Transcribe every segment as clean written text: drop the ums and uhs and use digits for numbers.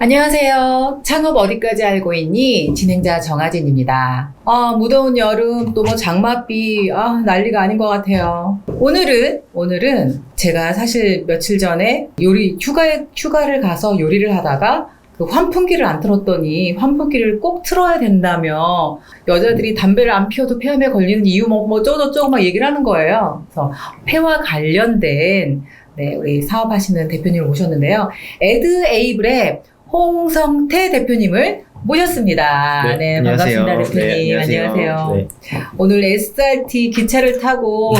안녕하세요. 창업 어디까지 알고 있니? 진행자 정하진입니다. 무더운 여름 또 뭐 장맛비 난리가 아닌 것 같아요. 오늘은 제가 사실 며칠 전에 휴가를 가서 요리를 하다가 그 환풍기를 안 틀었더니 환풍기를 꼭 틀어야 된다며 여자들이 담배를 안 피워도 폐암에 걸리는 이유 뭐 어쩌고저쩌고 막 얘기를 하는 거예요. 그래서 폐와 관련된 우리 사업하시는 대표님을 모셨는데요. 에드에이블의 홍성태 대표님을 모셨습니다. 네, 안녕하세요. 반갑습니다, 대표님. 네, 안녕하세요. 네. 오늘 SRT 기차를 타고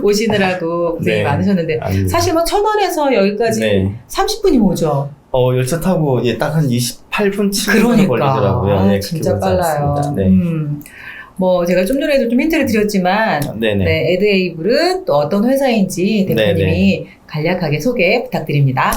오시느라고 고생이 많으셨는데 사실 뭐 천안에서 여기까지 30분이면 오죠. 열차 타고 딱 한 28분, 7분 그러니까. 걸리더라고요. 진짜 빨라요. 네. 뭐 제가 좀 전에도 좀 힌트를 드렸지만 에드에이블은 또 어떤 회사인지 대표님이 간략하게 소개 부탁드립니다.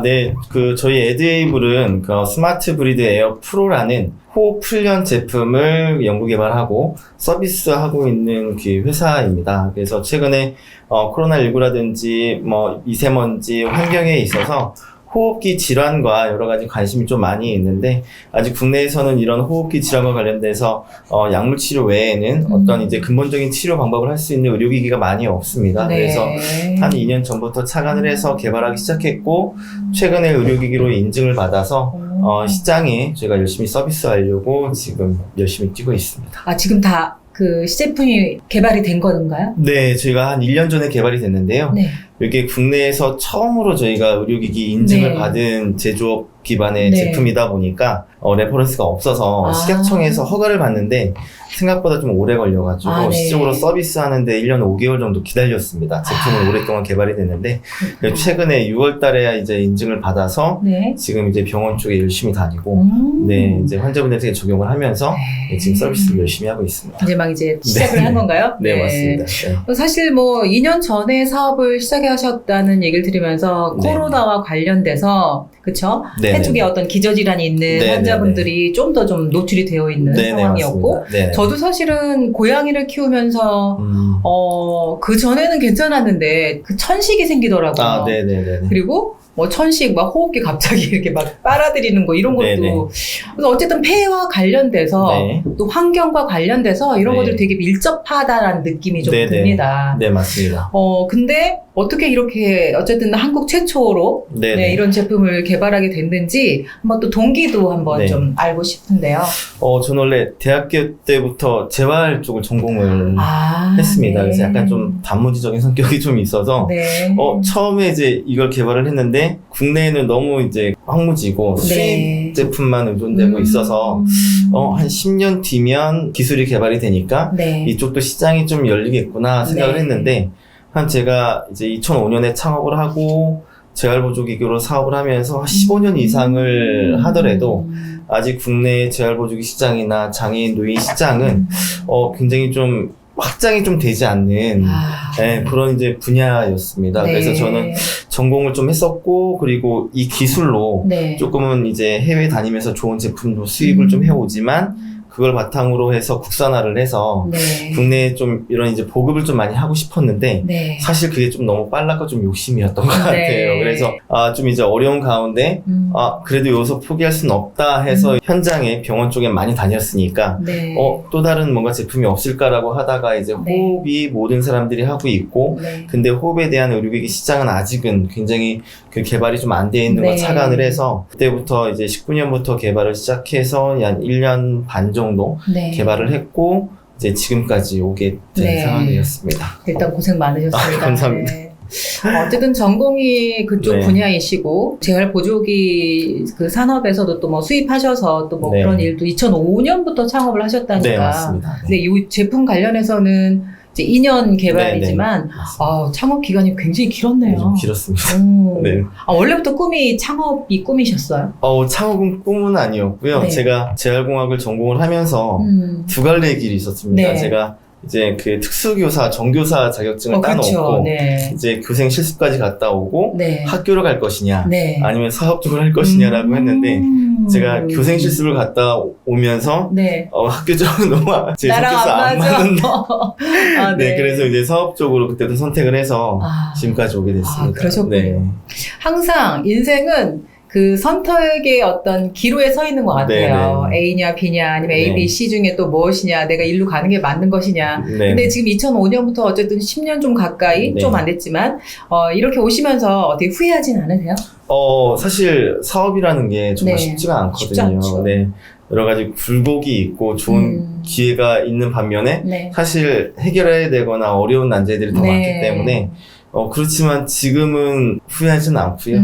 네. 저희 에드에이블은 스마트 브리드 에어 프로라는 호흡 훈련 제품을 연구 개발하고 서비스하고 있는 그 회사입니다. 그래서 최근에 코로나19라든지 미세먼지 환경에 있어서 호흡기 질환과 여러 가지 관심이 좀 많이 있는데, 아직 국내에서는 이런 호흡기 질환과 관련돼서 약물 치료 외에는 어떤 이제 근본적인 치료 방법을 할 수 있는 의료기기가 많이 없습니다. 그래서 한 2년 전부터 착안을 해서 개발하기 시작했고, 최근에 의료기기로 인증을 받아서 시장에 저희가 열심히 서비스하려고 지금 열심히 뛰고 있습니다. 지금 다 그 시제품이 개발이 된 건가요? 네, 저희가 한 1년 전에 개발이 됐는데요. 이게 국내에서 처음으로 저희가 의료기기 인증을 받은 제조업 기반의 제품이다 보니까 레퍼런스가 없어서 식약청에서 허가를 받는데 생각보다 좀 오래 걸려가지고 시적으로 서비스하는데 1년 5개월 정도 기다렸습니다. 제품은 오랫동안 개발이 됐는데 최근에 6월 달에 이제 인증을 받아서 지금 이제 병원 쪽에 열심히 다니고 이제 환자분들에게 적용을 하면서 지금 서비스를 열심히 하고 있습니다. 이제 시작을 한 건가요? 네, 맞습니다. 사실 2년 전에 사업을 시작하셨다는 얘기를 들으면서 코로나와 관련돼서 그쵸? 폐 쪽에 어떤 기저질환이 있는 환자분들이 좀 더 좀 노출이 되어 있는 상황이었고 저도 사실은 고양이를 키우면서 그 전에는 괜찮았는데 그 천식이 생기더라고요. 그리고 천식, 호흡기 갑자기 이렇게 빨아들이는 거, 이런 것도. 그래서 어쨌든 폐와 관련돼서, 또 환경과 관련돼서 이런 것들이 되게 밀접하다라는 느낌이 좀 듭니다. 네, 맞습니다. 근데 어떻게 이렇게, 어쨌든 한국 최초로, 이런 제품을 개발하게 됐는지, 한번 또 동기도 한번 좀 알고 싶은데요. 저는 원래 대학교 때부터 재활 쪽을 전공을 했습니다. 그래서 약간 좀 단문지적인 성격이 좀 있어서, 처음에 이제 이걸 개발을 했는데, 국내에는 너무 이제 황무지고 수입 제품만 의존되고 있어서 한 10년 뒤면 기술이 개발이 되니까 이쪽도 시장이 좀 열리겠구나 생각을 했는데, 제가 이제 2005년에 창업을 하고 재활보조기기로 사업을 하면서 15년 이상을 하더라도 아직 국내 재활보조기 시장이나 장애인 노인 시장은 굉장히 좀 확장이 좀 되지 않는 그런 이제 분야였습니다. 그래서 저는 전공을 좀 했었고, 그리고 이 기술로 조금은 이제 해외 다니면서 좋은 제품도 수입을 좀 해오지만, 그걸 바탕으로 해서 국산화를 해서 국내에 좀 이런 이제 보급을 좀 많이 하고 싶었는데 사실 그게 좀 너무 빨랐고 좀 욕심이었던 것 같아요. 그래서 좀 이제 어려운 가운데 그래도 여기서 포기할 수는 없다 해서 현장에 병원 쪽에 많이 다녔으니까 또 다른 뭔가 제품이 없을까라고 하다가 이제 호흡이 모든 사람들이 하고 있고 근데 호흡에 대한 의료기기 시장은 아직은 굉장히 그 개발이 좀 안 돼 있는 걸 착안을 해서 그때부터 이제 19년부터 개발을 시작해서 한 1년 반 정도 개발을 했고 이제 지금까지 오게 된 상황이었습니다. 일단 고생 많으셨습니다. 감사합니다. 어쨌든 전공이 그쪽 분야이시고 재활보조기 그 산업에서도 또 수입하셔서 또 그런 일도 2005년부터 창업을 하셨다니까. 네, 맞습니다. 근데 이 제품 관련해서는 이제 2년 개발이지만 창업 기간이 굉장히 길었네요. 좀 길었습니다. 원래부터 창업이 꿈이셨어요? 창업은 꿈은 아니었고요. 제가 재활공학을 전공을 하면서 두 갈래의 길이 있었습니다. 제가 이제 그 특수교사, 정교사 자격증을 따놓고 이제 교생 실습까지 갔다 오고 학교로 갈 것이냐 아니면 사업 쪽으로 할 것이냐라고 했는데 제가 교생 실습을 갔다 오면서 학교 쪽은 너무 제 성격상 안 맞는 그래서 이제 사업 쪽으로 그때도 선택을 해서 지금까지 오게 됐습니다. 그러셨군요. 항상 인생은 그 선택의 어떤 기로에 서 있는 것 같아요. 네네. A냐 B냐 아니면 A, 네. B, C 중에 또 무엇이냐, 내가 일로 가는 게 맞는 것이냐. 네. 근데 지금 2005년부터 어쨌든 10년 좀 가까이, 네. 좀 안 됐지만 이렇게 오시면서 어떻게 후회하진 않으세요? 사실 사업이라는 게 정말 네. 쉽지가 않거든요. 쉽지 않죠. 네. 여러 가지 굴곡이 있고 좋은 기회가 있는 반면에 네. 사실 해결해야 되거나 어려운 난제들이 더 네. 많기 때문에 그렇지만 지금은 후회하지는 않고요.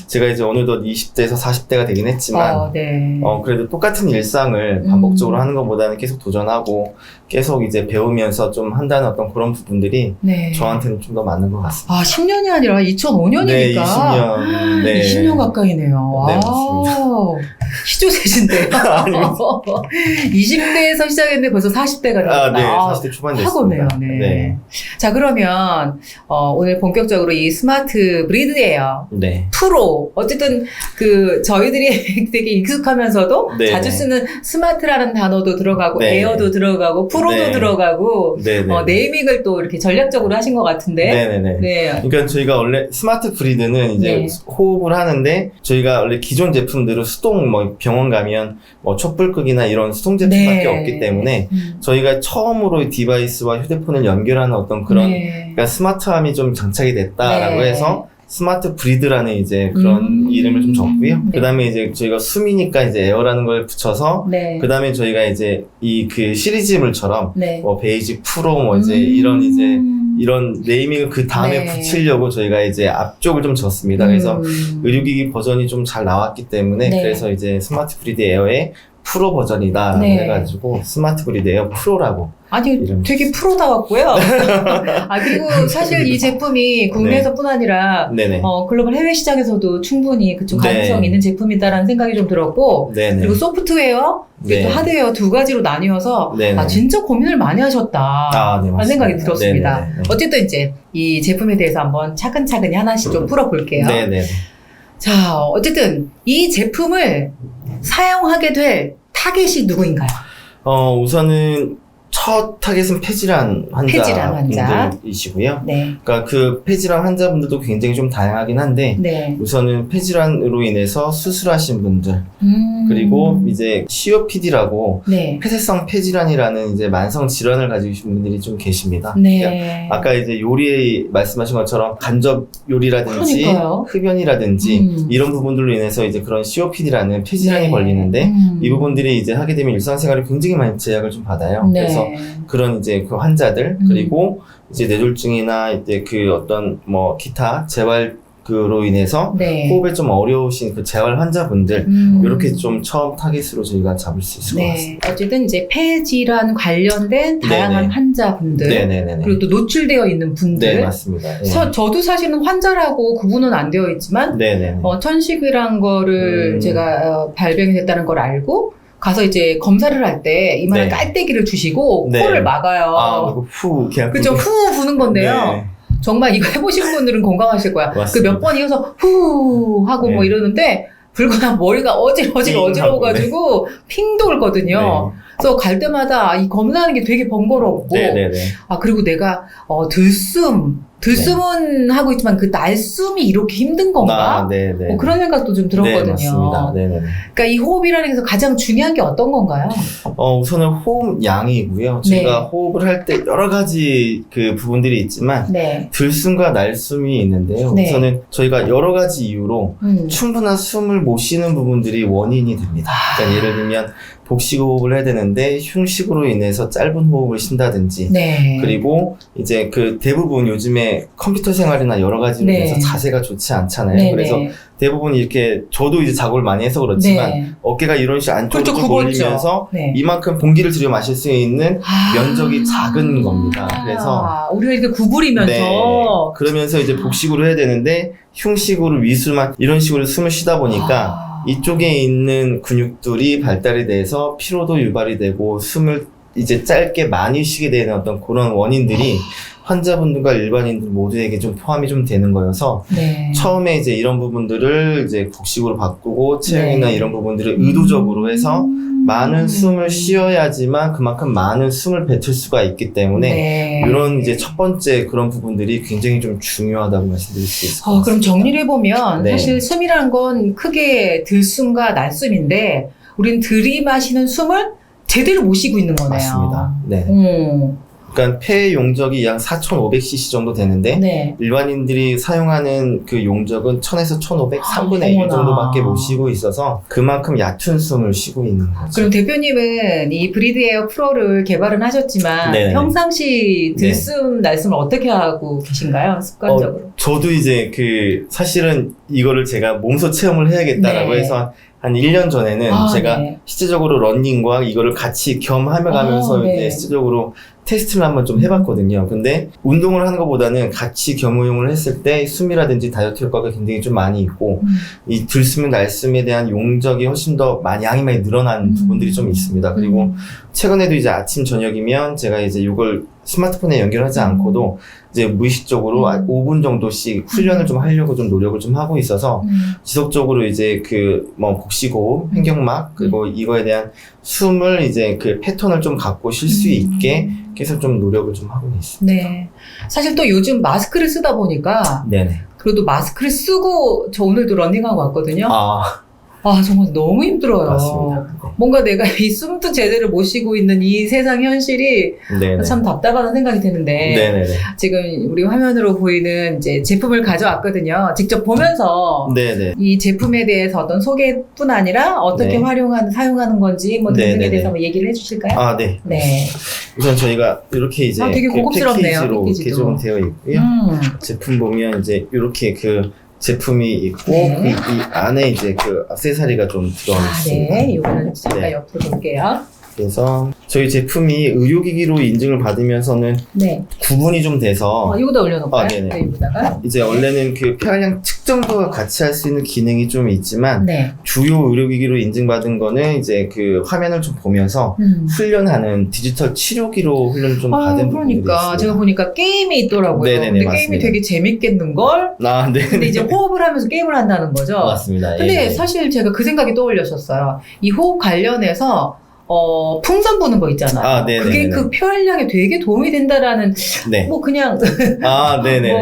제가 이제 어느덧 20대에서 40대가 되긴 했지만 네. 그래도 똑같은 일상을 반복적으로 하는 것보다는 계속 도전하고 계속 이제 배우면서 좀 한다는 어떤 그런 부분들이 네. 저한테는 좀 더 맞는 것 같습니다. 아, 10년이 아니라 2005년이니까. 네, 20년. 네. 20년 가까이네요. 네, 와우. 희조세신데요. 20대에서 시작했는데 벌써 40대가 됐다. 네, 40대 초반 됐습니다. 하고네요. 네. 자, 그러면 오늘 본격적으로 이 스마트 브리드예요. 네. 프로. 어쨌든 저희들이 되게 익숙하면서도 네. 자주 쓰는 스마트라는 단어도 들어가고 네. 에어도 들어가고 프로도 네. 들어가고 네. 네이밍을 또 이렇게 전략적으로 하신 것 같은데. 네네네. 네. 그러니까 저희가 원래 스마트 브리드는 이제 네. 호흡을 하는데 저희가 원래 기존 제품들은 수동 병원 가면 촛불 끄기나 이런 수동 제품밖에 네. 없기 때문에 저희가 처음으로 디바이스와 휴대폰을 연결하는 어떤 그런 네. 그러니까 스마트함이 좀 장착이 됐다라고 네. 해서 스마트 브리드라는 이제 그런 이름을 좀 줬고요. 네. 그 다음에 이제 저희가 숨이니까 이제 에어라는 걸 붙여서 네. 그 다음에 저희가 이제 그 시리즈물처럼 네. 베이직 프로 이제 이런 네이밍을 그 다음에 네. 붙이려고 저희가 이제 앞쪽을 좀 줬습니다. 그래서 의료기기 버전이 좀 잘 나왔기 때문에 네. 그래서 이제 스마트 브리드 에어의 프로 버전이다 네. 해가지고 스마트 브리드 에어 프로라고. 아니, 이름. 되게 프로다웠고요. 그리고 사실 이 제품이 국내에서뿐 아니라, 네네. 글로벌 해외 시장에서도 충분히 그쪽 네. 가능성 있는 제품이다라는 생각이 좀 들었고, 네네. 그리고 소프트웨어, 네. 또 하드웨어 두 가지로 나뉘어서, 네네. 진짜 고민을 많이 하셨다. 네, 라는 맞습니다. 생각이 들었습니다. 네네네. 어쨌든 이제 이 제품에 대해서 한번 차근차근히 하나씩 좀 풀어볼게요. 네네. 자, 어쨌든 이 제품을 사용하게 될 타겟이 누구인가요? 우선은 첫 타겟은 폐질환 환자분들이시고요. 네. 그러니까 그 폐질환 환자분들도 굉장히 좀 다양하긴 한데 네. 우선은 폐질환으로 인해서 수술하신 분들 그리고 이제 COPD라고 네. 폐쇄성 폐질환이라는 이제 만성 질환을 가지고 계신 분들이 좀 계십니다. 네. 아까 이제 요리에 말씀하신 것처럼 간접 요리라든지 그러니까요. 흡연이라든지 이런 부분들로 인해서 이제 그런 COPD라는 폐질환이 네. 걸리는데 이 부분들이 이제 하게 되면 일상생활에 굉장히 많이 제약을 좀 받아요. 네. 그래서 그런 이제 그 환자들 그리고 이제 뇌졸중이나 이제 그 어떤 기타 재활로 인해서 네. 호흡에 좀 어려우신 그 재활 환자분들 이렇게 좀 처음 타깃으로 저희가 잡을 수 있을 것 같습니다. 어쨌든 이제 폐질환 관련된 다양한 네네. 환자분들 네네네. 그리고 또 노출되어 있는 분들. 네, 맞습니다. 네. 저도 사실은 환자라고 구분은 안 되어 있지만 네네. 천식이란 거를 제가 발병이 됐다는 걸 알고 가서 이제 검사를 할 때 이만한 네. 깔때기를 주시고 네. 코를 막아요. 그리고 그냥 그죠? 후 부는 건데요. 네. 정말 이거 해보신 분들은 공감하실 거야. 맞습니다. 그 몇 번 이어서 후 하고 네. 이러는데 불과 머리가 어지러워가지고 핑 돌거든요. 네. 그래서 갈 때마다 이 검사하는 게 되게 번거롭고 네네네. 그리고 내가 들숨은 하고 있지만 그 날숨이 이렇게 힘든 건가? 네네. 그런 생각도 좀 들었거든요. 네, 맞습니다. 네네. 그러니까 이 호흡이라는 게 가장 중요한 게 어떤 건가요? 우선은 호흡 양이고요. 저희가 호흡을 할 때 여러 가지 그 부분들이 있지만 네. 들숨과 날숨이 있는데요. 네. 우선은 저희가 여러 가지 이유로 충분한 숨을 못 쉬는 부분들이 원인이 됩니다. 그러니까 예를 들면 복식 호흡을 해야 되는데 흉식으로 인해서 짧은 호흡을 쉰다든지 네. 그리고 이제 그 대부분 요즘에 컴퓨터 생활이나 여러 가지로 네. 인해서 자세가 좋지 않잖아요. 네, 그래서 네. 대부분 이렇게 저도 이제 작업을 많이 해서 그렇지만 네. 어깨가 이런 식으로 안쪽으로 그렇죠, 쭉 굽었죠. 몰리면서 네. 이만큼 공기를 들여 마실 수 있는 면적이 작은 겁니다. 그래서 우리가 이렇게 구부리면서 그러면서 이제 복식으로 해야 되는데 흉식으로 위수만 이런 식으로 숨을 쉬다 보니까 이쪽에 있는 근육들이 발달이 돼서 피로도 유발이 되고 숨을 이제 짧게 많이 쉬게 되는 어떤 그런 원인들이 환자분들과 일반인들 모두에게 좀 포함이 좀 되는 거여서 네. 처음에 이제 이런 부분들을 이제 곡식으로 바꾸고 체형이나 네. 이런 부분들을 의도적으로 해서 많은 숨을 쉬어야지만 그만큼 많은 숨을 뱉을 수가 있기 때문에 네. 이런 이제 첫 번째 그런 부분들이 굉장히 좀 중요하다고 말씀드릴 수 있을 것 같습니다. 그럼 정리를 해보면 네. 사실 숨이란 건 크게 들숨과 날숨인데 우린 들이마시는 숨을 제대로 못 쉬고 있는 거네요. 맞습니다. 네. 그러니까 폐 용적이 약 4,500cc 정도 되는데 네. 일반인들이 사용하는 그 용적은 1000에서 1500, 3분의 1 어머나. 정도밖에 못 쉬고 있어서 그만큼 얕은 숨을 쉬고 있는 거죠. 그럼 대표님은 이 브리드에어 프로를 개발은 하셨지만 네네. 평상시 들숨, 날숨을 어떻게 하고 계신가요? 습관적으로. 저도 이제 그 사실은 이거를 제가 몸소 체험을 해야겠다라고 네. 해서 한 1년 전에는 제가 네. 실제적으로 러닝과 이거를 같이 겸하며 가면서 네. 이제 실제적으로 테스트를 한번 좀 해봤거든요. 근데 운동을 하는 것보다는 같이 겸용을 했을 때 숨이라든지 다이어트 효과가 굉장히 좀 많이 있고 이 들숨, 날숨에 대한 용적이 훨씬 더 양이 많이 늘어난 부분들이 좀 있습니다. 그리고 최근에도 이제 아침, 저녁이면 제가 이제 이걸 스마트폰에 연결하지 않고도 이제 무의식적으로 5분 정도씩 훈련을 좀 하려고 좀 노력을 좀 하고 있어서 지속적으로 이제 그 뭐 복식호흡, 횡격막 그리고 이거에 대한 숨을 이제 그 패턴을 좀 갖고 쉴 수 있게 계속 좀 노력을 좀 하고 있습니다. 네. 사실 또 요즘 마스크를 쓰다 보니까 네네. 그래도 마스크를 쓰고 저 오늘도 러닝하고 왔거든요. 아, 정말 너무 힘들어요. 맞습니다. 뭔가 내가 이 숨도 제대로 못 쉬고 있는 이 세상 현실이 네네. 참 답답하다는 생각이 드는데 네네네. 지금 우리 화면으로 보이는 이제 제품을 가져왔거든요. 직접 보면서 네네. 이 제품에 대해서 어떤 소개뿐 아니라 어떻게 네. 사용하는 건지 뭐 등등에 네네네. 대해서 한번 얘기를 해주실까요? 아, 네. 네. 우선 저희가 이렇게 이제 되게 그 고급스럽네요, 패키지로 이렇게 패키지도. 좀 되어 있고요. 제품 보면 이제 이렇게 그 제품이 있고 네. 이 안에 이제 그 액세서리가 좀 들어가 있습니다. 네. 이거는 잠깐 네. 옆으로 볼게요. 그래서 저희 제품이 의료기기로 인증을 받으면서는 네. 구분이 좀 돼서 이거다 올려놓을까요? 네네. 여기다가. 이제 원래는 그 폐활량 측정과 같이 할 수 있는 기능이 좀 있지만 네. 주요 의료기기로 인증받은 거는 이제 그 화면을 좀 보면서 훈련하는 디지털 치료기로 훈련을 좀 받은 부분들이 그러니까 있습니다. 제가 보니까 게임이 있더라고요. 네네네, 근데 맞습니다. 게임이 되게 재밌겠는걸? 아, 네. 근데 이제 호흡을 하면서 게임을 한다는 거죠. 맞습니다. 근데 예. 사실 제가 그 생각이 떠올렸었어요. 이 호흡 관련해서 풍선 부는 거 있잖아요. 네네네네. 그게 그 폐활량에 되게 도움이 된다라는 네. 뭐 그냥 네네.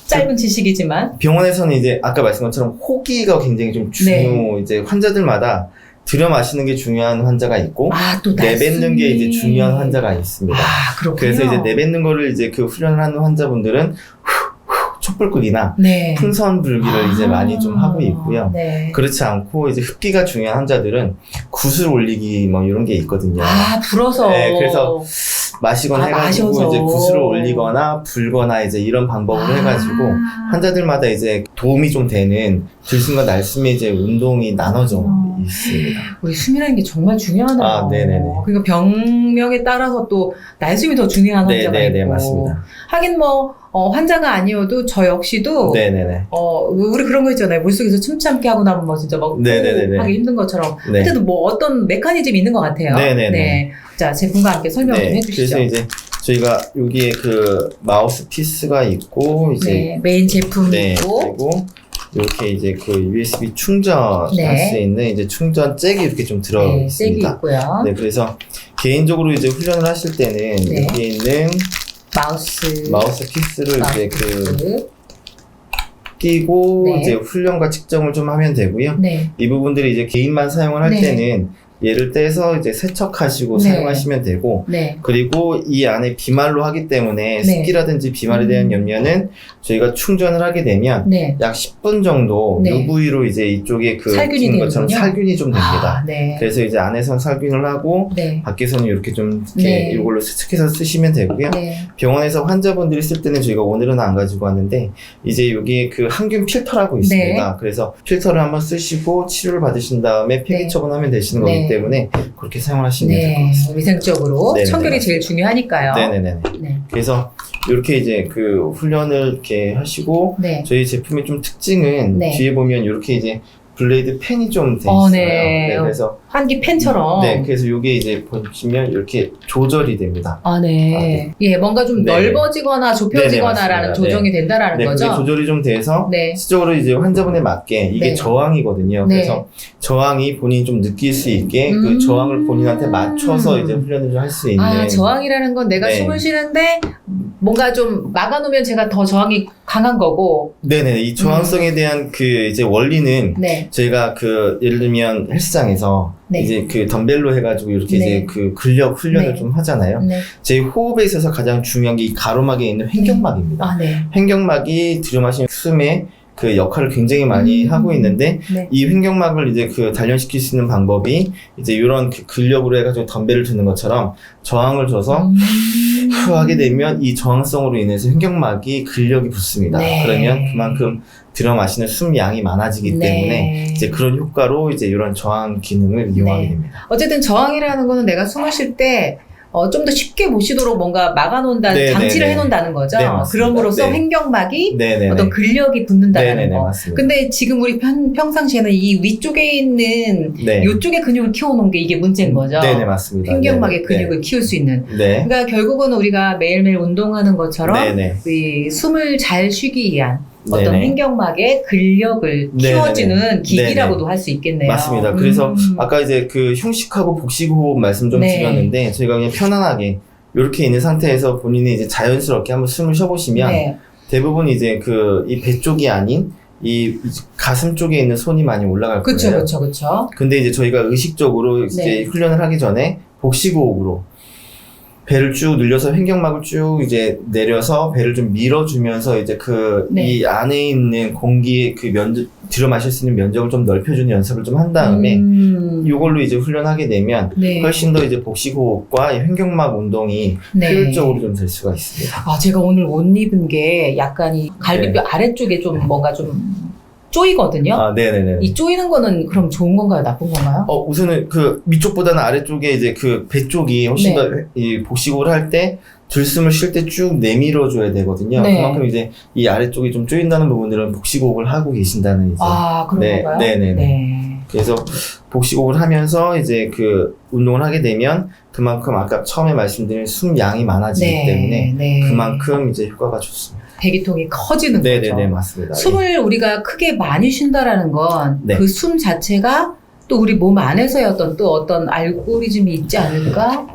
짧은 지식이지만 병원에서는 이제 아까 말씀한 것처럼 호기가 굉장히 좀 이제 환자들마다 들여 마시는 게 중요한 환자가 있고 또 내뱉는 게 이제 중요한 환자가 있습니다. 그렇군요. 그래서 이제 내뱉는 거를 이제 그 훈련을 하는 환자분들은 촛불끄기나 풍선 불기를 이제 많이 좀 하고 있고요. 네. 그렇지 않고 이제 흡기가 중요한 환자들은 굿을 올리기 뭐 이런 게 있거든요. 불어서. 네, 그래서 마시거나 해가지고 마셔서. 이제 굿을 올리거나 불거나 이제 이런 방법으로 해가지고 환자들마다 이제 도움이 좀 되는 들숨과 날숨의 이제 운동이 나눠져 있습니다. 우리 숨이라는 게 정말 중요하네요. 네네네. 그러니까 병명에 따라서 또 날숨이 더 중요한 환자가 네네네, 있고. 맞습니다. 하긴 뭐 환자가 아니어도 저 역시도 네네네. 우리 그런 거 있잖아요. 물속에서 춤 참기 하고 나면 뭐 진짜 막 네네네네. 하기 힘든 것처럼 네. 어쨌든 뭐 어떤 메커니즘이 있는 것 같아요. 네네네. 네. 자, 제품과 함께 설명 좀 해주시죠. 그래서 이제 저희가 여기에 그 마우스 피스가 있고 이제 메인 제품 있고 그리고 이렇게 이제 그 USB 충전할 수 있는 이제 충전 잭이 이렇게 좀 들어 잭이 있습니다. 있고요. 네, 그래서 개인적으로 이제 훈련을 하실 때는 여기에 있는 마우스 피스를 이제 그 끼고 이제 훈련과 측정을 좀 하면 되고요. 이 부분들이 이제 개인만 사용을 할 때는 얘를 떼서 이제 세척하시고 사용하시면 되고 그리고 이 안에 비말로 하기 때문에 습기라든지 비말에 대한 염려는 저희가 충전을 하게 되면 약 10분 정도 UV로 이제 이쪽에 그 살균이 것처럼 되는군요. 살균이 좀 됩니다. 그래서 이제 안에선 살균을 하고 네. 밖에서는 이렇게 좀 이렇게 이걸로 세척해서 쓰시면 되고요. 병원에서 환자분들이 쓸 때는 저희가 오늘은 안 가지고 왔는데 이제 여기에 그 항균 필터라고 있습니다. 그래서 필터를 한번 쓰시고 치료를 받으신 다음에 폐기 처분하면 되시는 거기 때문에 그렇게 사용하시면 될 것 같습니다. 위생적으로 네네네. 청결이 제일 중요하니까요. 네네네. 그래서 이렇게 이제 그 훈련을 이렇게 하시고 저희 제품의 좀 특징은 뒤에 보면 이렇게 이제 블레이드 펜이 좀 돼 있어요. 네. 네, 그래서 환기 펜처럼. 네, 그래서 요게 이제 보시면 이렇게 조절이 됩니다. 네. 예, 뭔가 좀 넓어지거나 좁혀지거나라는 조정이 된다라는 거죠. 그게 조절이 좀 돼서 실적으로 이제 환자분에 맞게 이게 저항이거든요. 그래서 저항이 본인이 좀 느낄 수 있게 그 저항을 본인한테 맞춰서 이제 훈련을 좀 할 수 있는. 저항이라는 건 내가 숨을 쉬는데 뭔가 좀 막아놓으면 제가 더 저항이 강한 거고. 네네. 이 저항성에 대한 그 이제 원리는 저희가 그 예를 들면 헬스장에서 이제 그 덤벨로 해가지고 이렇게 이제 그 근력 훈련을 좀 하잖아요. 제 호흡에 있어서 가장 중요한 게 이 가로막에 있는 횡격막입니다. 횡격막이 들이마시는 숨에 그 역할을 굉장히 많이 하고 있는데 이 횡격막을 이제 그 단련시킬 수 있는 방법이 이제 이런 그 근력으로 해가지고 덤벨을 드는 것처럼 저항을 줘서 후 하게 되면 이 저항성으로 인해서 횡격막이 근력이 붙습니다. 그러면 그만큼 들여 마시는 숨 양이 많아지기 때문에 이제 그런 효과로 이제 이런 저항 기능을 이용하게 됩니다. 어쨌든 저항이라는 거는 내가 숨을 쉴 때 좀 더 쉽게 못 쉬도록 뭔가 막아놓는다는 장치를 해놓는다는 거죠. 그럼으로써 횡격막이 어떤 근력이 붙는다는 거. 맞습니다. 근데 지금 우리 평상시에는 이 위쪽에 있는 이쪽에 근육을 키워놓은 게 이게 문제인 거죠. 네네, 맞습니다. 횡격막의 근육을 키울 수 있는. 그러니까 결국은 우리가 매일매일 운동하는 것처럼 이 숨을 잘 쉬기 위한 어떤 횡격막의 근력을 키워주는 기기라고도 할 수 있겠네요. 맞습니다. 그래서 아까 이제 그 흉식하고 복식호흡 말씀 좀 드렸는데 저희가 그냥 편안하게 이렇게 있는 상태에서 본인이 이제 자연스럽게 한번 숨을 쉬어보시면 대부분 이제 그 이 배 쪽이 아닌 이 가슴 쪽에 있는 손이 많이 올라갈 거예요. 그렇죠. 근데 이제 저희가 의식적으로 이제 훈련을 하기 전에 복식호흡으로 배를 쭉 늘려서 횡격막을 쭉 이제 내려서 배를 좀 밀어주면서 이제 그 이 안에 있는 공기의 그 들여 마실 수 있는 면적을 좀 넓혀주는 연습을 좀 한 다음에 이걸로 이제 훈련하게 되면 훨씬 더 이제 복식호흡과 이 횡격막 운동이 효율적으로 좀 될 수가 있습니다. 제가 오늘 옷 입은 게 약간 이 갈비뼈 아래쪽에 좀 뭔가 좀 쪼이거든요. 네네네. 이 쪼이는 거는 그럼 좋은 건가요? 나쁜 건가요? 우선은 그 위쪽보다는 아래쪽에 이제 그 배 쪽이 훨씬 더 이 복식호흡을 할 때 들숨을 쉴 때 쭉 내밀어 줘야 되거든요. 그만큼 이제 이 아래쪽이 좀 쪼인다는 부분들은 복식호흡을 하고 계신다는 이제. 그런 건가요? 네네네. 그래서 복식호흡을 하면서 이제 그 운동을 하게 되면 그만큼 아까 처음에 말씀드린 숨 양이 많아지기 때문에 그만큼 이제 효과가 좋습니다. 배기통이 커지는 거죠. 네네네, 맞습니다. 숨을 우리가 크게 많이 쉰다라는 건 그 숨 자체가 또 우리 몸 안에서의 어떤 알고리즘이 있지 않을까?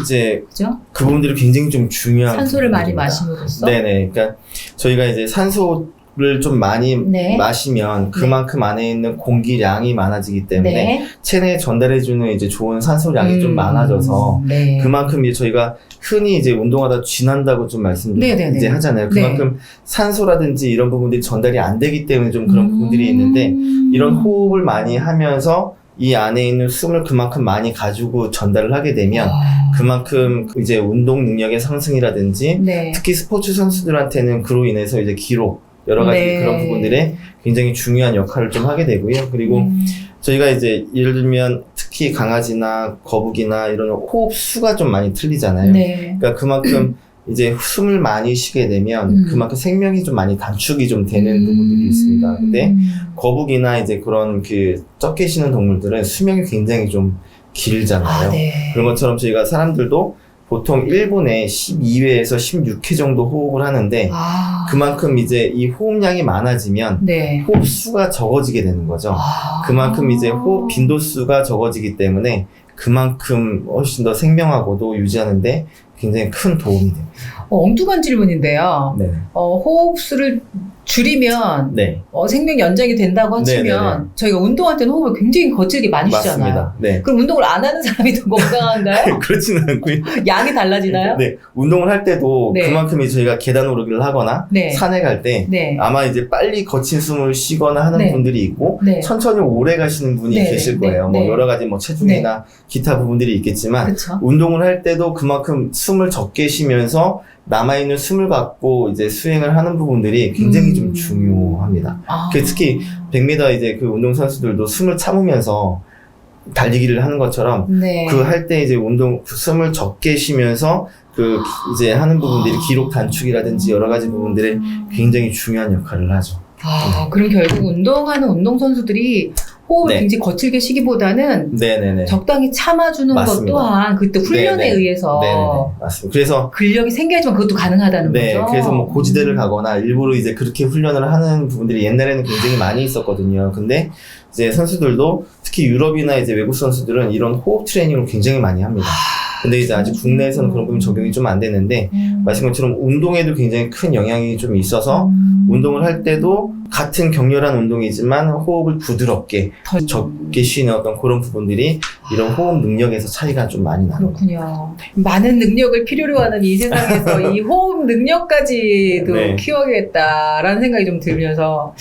이제 그죠? 그 부분들이 굉장히 좀 중요한 산소를 많이 부분입니다. 마심으로써. 네네. 그러니까 저희가 이제 산소를 좀 많이 마시면 그만큼 안에 있는 공기량이 많아지기 때문에 체내에 전달해주는 이제 좋은 산소량이 좀 많아져서 그만큼 이제 저희가 흔히 이제 운동하다 쥐난다고 좀 이제 하잖아요. 그만큼 산소라든지 이런 부분들이 전달이 안 되기 때문에 좀 그런 부분들이 있는데 이런 호흡을 많이 하면서 이 안에 있는 숨을 그만큼 많이 가지고 전달을 하게 되면 그만큼 이제 운동 능력의 상승이라든지 특히 스포츠 선수들한테는 그로 인해서 이제 기록 여러 가지 그런 부분들에 굉장히 중요한 역할을 좀 하게 되고요. 그리고 저희가 이제 예를 들면 특히 강아지나 거북이나 이런 호흡 수가 좀 많이 틀리잖아요. 그러니까 그만큼 이제 숨을 많이 쉬게 되면 그만큼 생명이 좀 많이 단축이 좀 되는 부분들이 있습니다. 근데 거북이나 이제 그런 그 적게 쉬는 동물들은 수명이 굉장히 좀 길잖아요. 그런 것처럼 저희가 사람들도 보통 1분에 12회에서 16회 정도 호흡을 하는데 그만큼 이제 이 호흡량이 많아지면 호흡 수가 적어지게 되는 거죠. 그만큼 이제 호흡 빈도수가 적어지기 때문에 그만큼 훨씬 더 생명하고도 유지하는데 굉장히 큰 도움이 됩니다. 엉뚱한 질문인데요. 호흡수를 줄이면 생명 연장이 된다고 하시면 저희가 운동할 때는 호흡을 굉장히 거칠게 많이 쉬잖아요. 그럼 운동을 안 하는 사람이 더 건강한가요? 그렇지는 않고요. 양이 달라지나요? 운동을 할 때도 그만큼 저희가 계단 오르기를 하거나 산에 갈 때 아마 이제 빨리 거친 숨을 쉬거나 하는 분들이 있고 천천히 오래 가시는 분이 계실 거예요. 뭐 여러 가지 뭐 체중이나 기타 부분들이 있겠지만 운동을 할 때도 그만큼 숨을 적게 쉬면서 남아있는 숨을 갖고 이제 수행을 하는 부분들이 굉장히 좀 중요합니다. 특히 100m 이제 그 운동선수들도 숨을 참으면서 달리기를 하는 것처럼 그 할 때 이제 숨을 적게 쉬면서 이제 하는 부분들이 기록 단축이라든지 여러 가지 부분들에 굉장히 중요한 역할을 하죠. 그럼 결국 운동하는 운동선수들이 호흡을 네. 굉장히 거칠게 쉬기보다는 네네네. 적당히 참아주는 맞습니다. 것 또한 그때 훈련에 네네. 의해서 네네네. 맞습니다. 그래서 근력이 생겨야지만 그것도 가능하다는 네, 거죠. 그래서 뭐 고지대를 가거나 일부러 이제 그렇게 훈련을 하는 부분들이 옛날에는 굉장히 많이 있었거든요. 근데 이제 선수들도 특히 유럽이나 이제 외국 선수들은 이런 호흡 트레이닝을 굉장히 많이 합니다. 근데 이제 아직 국내에서는 그런 부분 적용이 좀 안 되는데 말씀한 것처럼 운동에도 굉장히 큰 영향이 좀 있어서 운동을 할 때도 같은 격렬한 운동이지만 호흡을 부드럽게 적게 쉬는 어떤 그런 부분들이 이런 호흡 능력에서 차이가 좀 많이 나요. 그렇군요. 많은 능력을 필요로 하는 이 세상에서 이 호흡 능력까지도 네. 키워야겠다라는 생각이 좀 들면서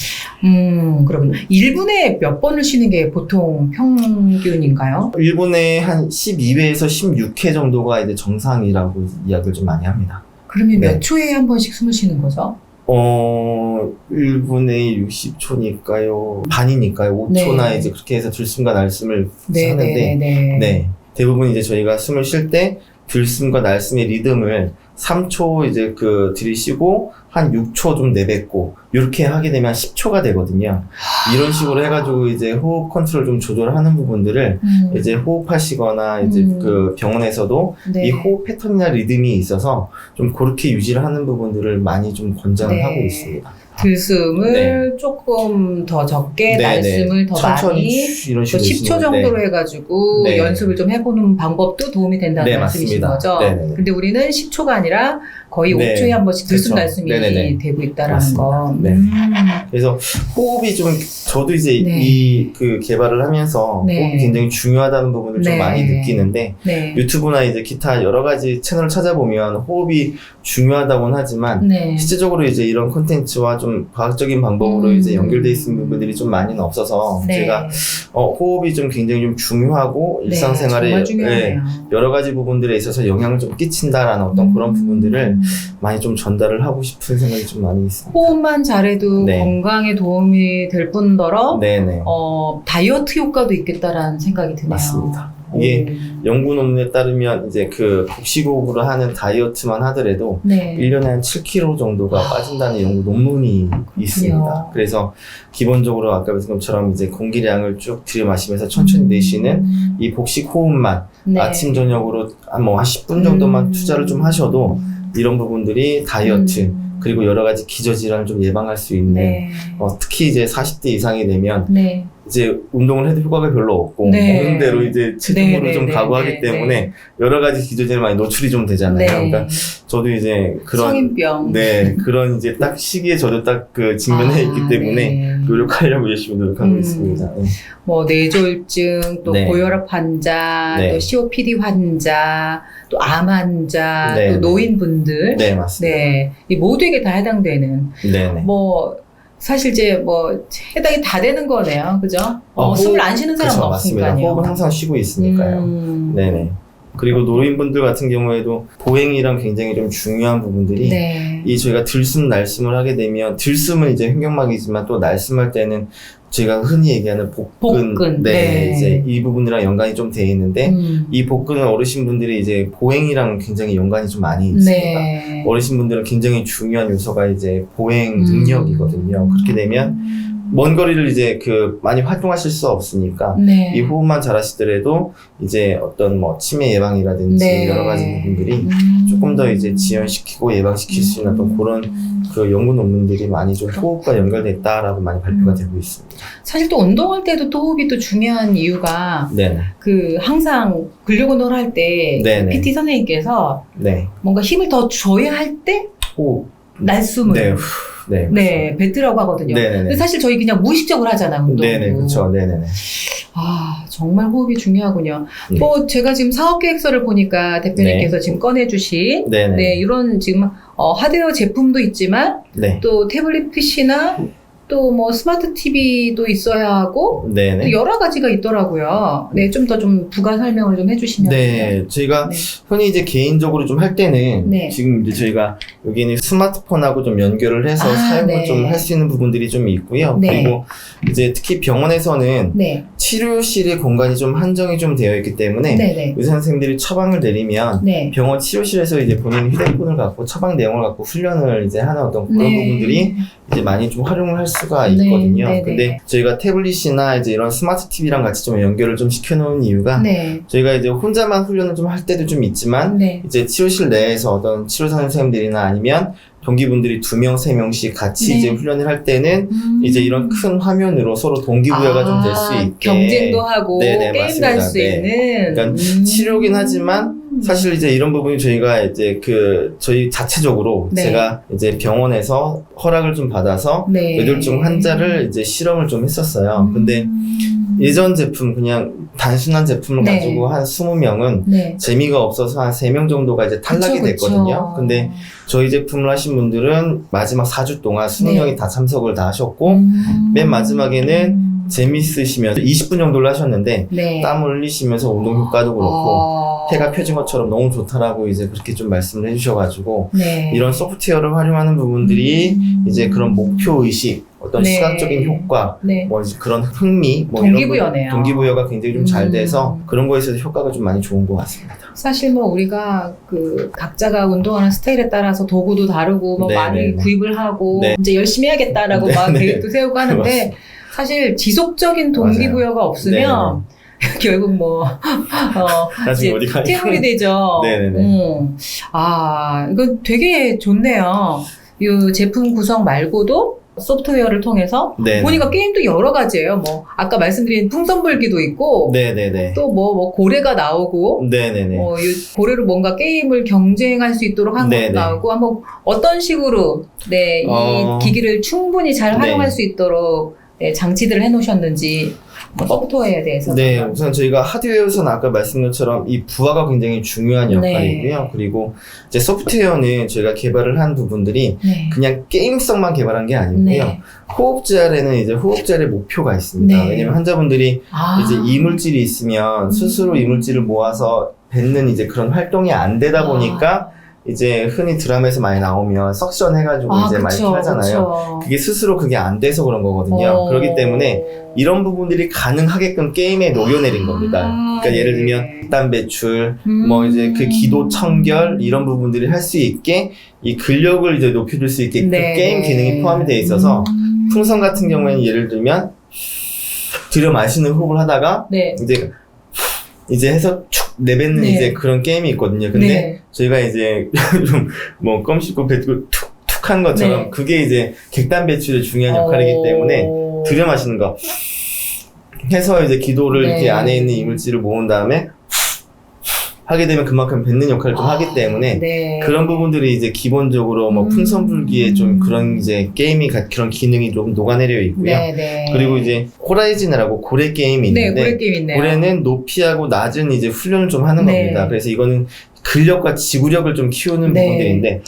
그러면 1분에 몇 번을 쉬는 게 보통 평균인가요? 일본의 한 12회에서 16회 정도가 이제 정상이라고 이야기를 좀 많이 합니다. 그러면 네. 몇 초에 한 번씩 숨을 쉬는 거죠? 1분에 60초니까요. 반이니까요. 5초나 네. 이제 그렇게 해서 들숨과 날숨을 네, 하는데, 네. 네. 대부분 이제 저희가 숨을 쉴 때 들숨과 날숨의 리듬을 3초 이제 들이쉬고 한 6초 좀 내뱉고 이렇게 하게 되면 10초가 되거든요. 이런 식으로 해가지고 이제 호흡 컨트롤 좀 조절하는 부분들을 이제 호흡하시거나 이제 병원에서도 네. 이 호흡 패턴이나 리듬이 있어서 좀 그렇게 유지를 하는 부분들을 많이 좀 권장을 네. 하고 있습니다. 들숨을 조금 더 적게, 날숨을 더 천천히 많이, 이런 식으로 10초 정도로 해가지고 네. 연습을 좀 해보는 방법도 도움이 된다는 네, 말씀이신 맞습니다. 거죠? 네네네. 근데 우리는 10초가 아니라 거의 네. 5초에 한 번씩 들숨 그렇죠. 날숨이 네네네. 되고 있다라는 맞습니다. 거. 네. 그래서 호흡이 좀 저도 이제 네. 이 개발을 하면서 네. 호흡이 굉장히 중요하다는 부분을 좀 네. 많이 느끼는데 네. 유튜브나 이제 기타 여러 가지 채널을 찾아보면 호흡이 중요하다고는 하지만 네. 실제적으로 이제 이런 콘텐츠와 좀 과학적인 방법으로 이제 연결돼 있는 부분들이 좀 많이는 없어서 네. 제가 호흡이 좀 굉장히 좀 중요하고 네, 일상생활에 정말 중요해요. 여러 가지 부분들에 있어서 영향을 좀 끼친다라는 어떤 그런 부분들을 많이 좀 전달을 하고 싶은 생각이 좀 많이 있습니다. 호흡만 잘해도 네. 건강에 도움이 될 뿐더러 네네. 다이어트 효과도 있겠다라는 생각이 드네요. 맞습니다. 이게 연구 논문에 따르면 이제 복식호흡으로 하는 다이어트만 하더라도 네. 1년에 한 7kg 정도가 빠진다는 연구 논문이 있습니다. 그래서 기본적으로 아까 말씀드린 것처럼 이제 공기량을 쭉 들이마시면서 천천히 내쉬는 이 복식호흡만 네. 아침 저녁으로 한 10분 정도만 투자를 좀 하셔도 이런 부분들이 다이어트 그리고 여러 가지 기저질환을 좀 예방할 수 있는 네. 특히 이제 40대 이상이 되면 네. 이제 운동을 해도 효과가 별로 없고 네. 먹는 대로 이제 체중으로 네, 좀 네, 가고하기 네, 때문에 네. 여러 가지 기저질환에 많이 노출이 좀 되잖아요. 네. 그러니까 저도 이제 그런 성인병. 그런 이제 딱 시기에 저도 딱 직면해 있기 때문에 네. 노력하려고 열심히 노력하고 있습니다. 네. 뭐 뇌졸중, 또 네. 고혈압 환자, 네. 또 COPD 환자, 또 암 환자, 네, 또 네. 노인분들, 네, 맞습니다. 네, 이 모두에게 다 해당되는 네네. 사실 이제 해당이 다 되는 거네요, 그죠? 숨을 안 쉬는 사람은 그쵸, 맞습니다. 없으니까요. 호흡은 항상 쉬고 있으니까요. 네네. 그리고 노인분들 같은 경우에도 보행이랑 굉장히 좀 중요한 부분들이 네. 이 저희가 들숨 날숨을 하게 되면 들숨은 이제 횡격막이지만 또 날숨할 때는 저희가 흔히 얘기하는 복근. 네. 이제 이 부분이랑 연관이 좀 돼 있는데 이 복근은 어르신분들이 이제 보행이랑 굉장히 연관이 좀 많이 있습니다. 네. 어르신분들은 굉장히 중요한 요소가 이제 보행 능력이거든요. 그렇게 되면 먼 거리를 이제 많이 활동하실 수 없으니까 네. 이 호흡만 잘하시더라도 이제 어떤 치매 예방이라든지 네. 여러 가지 부분들이 조금 더 이제 지연시키고 예방시킬 수 있는 어떤 그런 연구 논문들이 많이 좀 호흡과 연결됐다라고 많이 발표가 되고 있습니다. 사실 또 운동할 때도 또 호흡이 또 중요한 이유가 네네. 항상 근력 운동을 할 때 네네. PT 선생님께서 네. 뭔가 힘을 더 줘야 할 때 호흡. 날숨을 네. 네. 네, 뱉으라고 하거든요. 네네네. 근데 사실 저희 그냥 무의식적으로 하잖아요, 운동. 네네. 그렇죠. 네네네. 정말 호흡이 중요하군요. 네. 제가 지금 사업 계획서를 보니까 대표님께서 지금 꺼내주신 네네. 네, 이런 지금 하드웨어 제품도 있지만 네. 또 태블릿 PC나 또 스마트 TV도 있어야 하고 네네. 또 여러 가지가 있더라고요. 네, 좀 더 부가 설명을 좀 해주시면. 네, 저희가 네. 흔히 이제 개인적으로 좀 할 때는 네. 지금 이제 저희가 여기는 스마트폰하고 좀 연결을 해서 사용을 네. 좀 할 수 있는 부분들이 좀 있고요. 네. 그리고 이제 특히 병원에서는 네. 치료실의 공간이 좀 한정이 좀 되어 있기 때문에 네네. 의사 선생님들이 처방을 내리면 네. 병원 치료실에서 이제 본인 휴대폰을 갖고 처방 내용을 갖고 훈련을 이제 하는 어떤 그런 네. 부분들이 이제 많이 좀 활용을 할 수가 네. 있거든요. 네네. 근데 저희가 태블릿이나 이제 이런 스마트 TV랑 같이 좀 연결을 좀 시켜놓은 이유가 네. 저희가 이제 혼자만 훈련을 좀 할 때도 좀 있지만 네. 이제 치료실 내에서 어떤 치료사 선생님들이나 아니면 동기분들이 2명, 3명씩 같이 네. 이제 훈련을 할 때는 이제 이런 큰 화면으로 서로 동기부여가 좀 될 수 있게 경쟁도 하고 네네, 게임도 할 수 맞습니다. 있는 그러니까 치료긴 하지만 사실 이제 이런 부분이 저희가 이제 저희 자체적으로 네. 제가 이제 병원에서 허락을 좀 받아서 네. 뇌졸중 환자를 이제 실험을 좀 했었어요. 근데 예전 제품 그냥 단순한 제품을 네. 가지고 한 20명은 네. 재미가 없어서 한 3명 정도가 이제 탈락이 그쵸. 됐거든요. 근데 저희 제품을 하신 분들은 마지막 4주 동안 20명이 네. 다 참석을 다 하셨고 맨 마지막에는 재밌으시면서 20분 정도를 하셨는데 네. 땀을 흘리시면서 운동 효과도 그렇고 폐가 펴진 것처럼 너무 좋다라고 이제 그렇게 좀 말씀을 해주셔가지고 네. 이런 소프트웨어를 활용하는 부분들이 이제 그런 목표 의식, 어떤 네. 시각적인 효과, 네. 뭐 이제 그런 흥미, 뭐 동기부여네요. 이런 동기부여가 굉장히 좀 잘 돼서 그런 거에 있어서 효과가 좀 많이 좋은 것 같습니다. 사실 뭐 우리가 그 각자가 운동하는 스타일에 따라서 도구도 다르고 뭐 네, 많이 네, 네. 구입을 하고 네. 이제 열심히 해야겠다라고 네, 막 네. 계획도 세우고 하는데 사실 지속적인 동기부여가 없으면 결국 뭐 나중에 이제 어디 가냐. 퇴물이 되죠. 네네네. 이거 되게 좋네요. 이 제품 구성 말고도 소프트웨어를 통해서 네네. 보니까 게임도 여러 가지예요. 뭐 아까 말씀드린 풍선불기도 있고 네네네. 또 뭐 고래가 나오고 네네네. 이 고래로 뭔가 게임을 경쟁할 수 있도록 하는 것도 네네. 나오고 한번 어떤 식으로 이 기기를 충분히 잘 활용할 네. 수 있도록 장치들을 해놓으셨는지 뭐 소프트웨어에 대해서 네, 우선 저희가 하드웨어에서는 아까 말씀드린 것처럼 이 부하가 굉장히 중요한 역할이고요. 네. 그리고 이제 소프트웨어는 저희가 개발을 한 부분들이 네. 그냥 게임성만 개발한 게 아니고요. 네. 호흡제알에는 이제 호흡제알의 목표가 있습니다. 네. 왜냐면 환자분들이 이제 이물질이 있으면 스스로 이물질을 모아서 뱉는 이제 그런 활동이 안 되다 보니까 이제 흔히 드라마에서 많이 나오면 석션 해가지고 이제 많이 하잖아요. 그게 스스로 그게 안 돼서 그런 거거든요. 그렇기 때문에 이런 부분들이 가능하게끔 게임에 녹여내린 겁니다. 그러니까 예를 들면 혈당 배출, 뭐 이제 그 기도 청결 이런 부분들이 할 수 있게 이 근력을 이제 높여줄 수 있게 그 게임 기능이 포함이 되어 있어서 풍선 같은 경우에는 예를 들면 들여 마시는 호흡을 하다가 이제 해서 축 내뱉는 이제 그런 게임이 있거든요. 근데 저희가 이제 좀 뭐 껌 씹고 뱉고 툭툭 한 것처럼 그게 이제 객단 배출의 중요한 역할이기 때문에 들여 마시는 거 해서 이제 기도를 이렇게 안에 있는 이물질을 모은 다음에 하게 되면 그만큼 뱉는 역할을 좀 하기 때문에 그런 부분들이 이제 기본적으로 뭐 풍선불기에 좀 그런 이제 게임이 그런 기능이 좀 녹아내려 있고요. 그리고 이제 호라이즌이라고 고래 게임이 있는데 고래 게임 있네요. 고래는 높이하고 낮은 이제 훈련을 좀 하는 겁니다. 그래서 이거는 근력과 지구력을 좀 키우는 부분들인데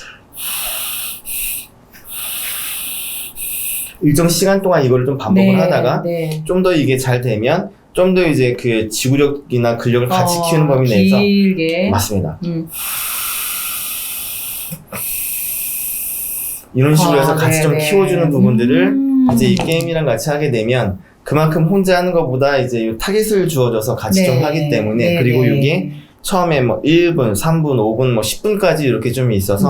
일정 시간 동안 이거를 좀 반복을 하다가 좀 더 이게 잘 되면 좀 더 이제 그 지구력이나 근력을 같이 키우는 범위 내에서 길게. 맞습니다. 이런 식으로 해서 같이 좀 키워주는 부분들을 이제 이 게임이랑 같이 하게 되면 그만큼 혼자 하는 것보다 이제 요 타겟을 주어져서 같이 좀 하기 때문에 그리고 이게 처음에 뭐 1분, 3분, 5분, 뭐 10분까지 이렇게 좀 있어서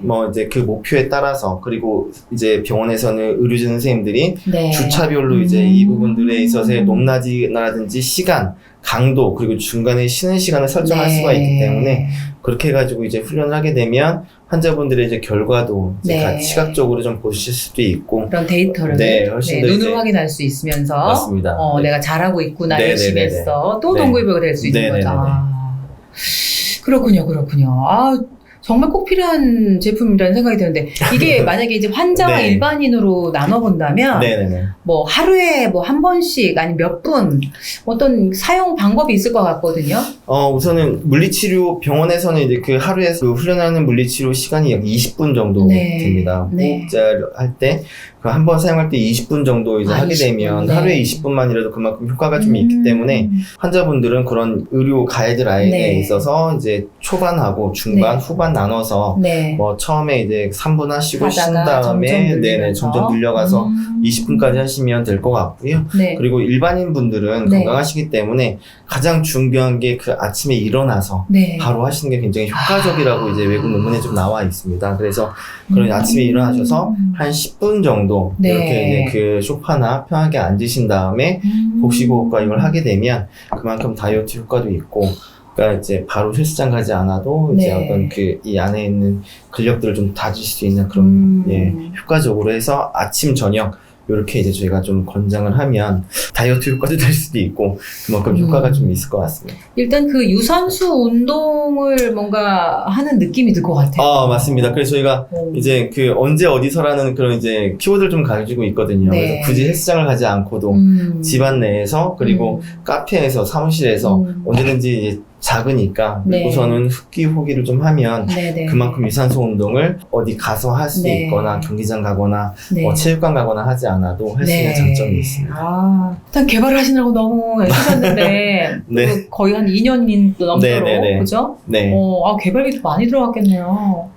뭐 이제 그 목표에 따라서 그리고 이제 병원에서는 의료진 선생님들이 주차별로 이제 이 부분들에 있어서의 높낮이라든지 시간, 강도 그리고 중간에 쉬는 시간을 설정할 수가 있기 때문에 그렇게 해가지고 이제 훈련을 하게 되면 환자분들의 이제 결과도 이제 같이 시각적으로 좀 보실 수도 있고 그런 데이터를 훨씬 더 눈으로 확인할 수 있으면서 맞습니다. 내가 잘하고 있구나 열심히 했어 또 동기부여가 될 수 있는 거죠. 그렇군요. 정말 꼭 필요한 제품이라는 생각이 드는데 이게 만약에 이제 환자와 일반인으로 나눠본다면 뭐 하루에 뭐 한 번씩 아니 몇 분 어떤 사용 방법이 있을 것 같거든요. 우선은 물리치료 병원에서는 이제 그 하루에 그 훈련하는 물리치료 시간이 약 20분 정도 됩니다. 호흡자 할 때 한 번 사용할 때 20분 정도 이제 하게 20분, 되면 네. 하루에 20분만이라도 그만큼 효과가 좀 있기 때문에 환자분들은 그런 의료 가이드라인에 네. 있어서 이제 초반하고 중반, 네. 후반 나눠서 네. 뭐 처음에 이제 3분 하시고 쉰 하다가 다음에 점점 네네 점점 늘려가서 20분까지 하시면 될 것 같고요. 네. 그리고 일반인 분들은 네. 건강하시기 때문에 가장 중요한 게 그 아침에 일어나서 네. 바로 하시는 게 굉장히 효과적이라고 이제 외국 논문에 좀 나와 있습니다. 그래서 그런 아침에 일어나셔서 한 10분 정도 네. 이렇게 이제 그 소파나 편하게 앉으신 다음에 복식호흡과 이걸 하게 되면 그만큼 다이어트 효과도 있고, 그러니까 이제 바로 헬스장 가지 않아도 이제 네. 어떤 그 이 안에 있는 근력들을 좀 다질 수 있는 그런 예, 효과적으로 해서 아침 저녁 이렇게 이제 저희가 좀 권장을 하면 다이어트 효과도 될 수도 있고 그만큼 효과가 좀 있을 것 같습니다. 일단 그 유산소 운동을 뭔가 하는 느낌이 들 것 같아요. 맞습니다. 그래서 저희가 이제 그 언제 어디서라는 그런 이제 키워드를 좀 가지고 있거든요. 네. 그래서 굳이 헬스장을 가지 않고도 집안 내에서 그리고 카페에서 사무실에서 언제든지 이제 작으니까 네. 우선은 흡기 호기를 좀 하면 네네. 그만큼 유산소 운동을 어디 가서 할 수 네. 있거나 경기장 가거나 네. 뭐 체육관 가거나 하지 않아도 할 수 있는 네. 장점이 있습니다. 일단 개발을 하시느라고 너무 애쓰셨는데 네. 거의 한 2년이 넘도록 네, 네, 네. 그죠? 네. 개발비도 많이 들어갔겠네요.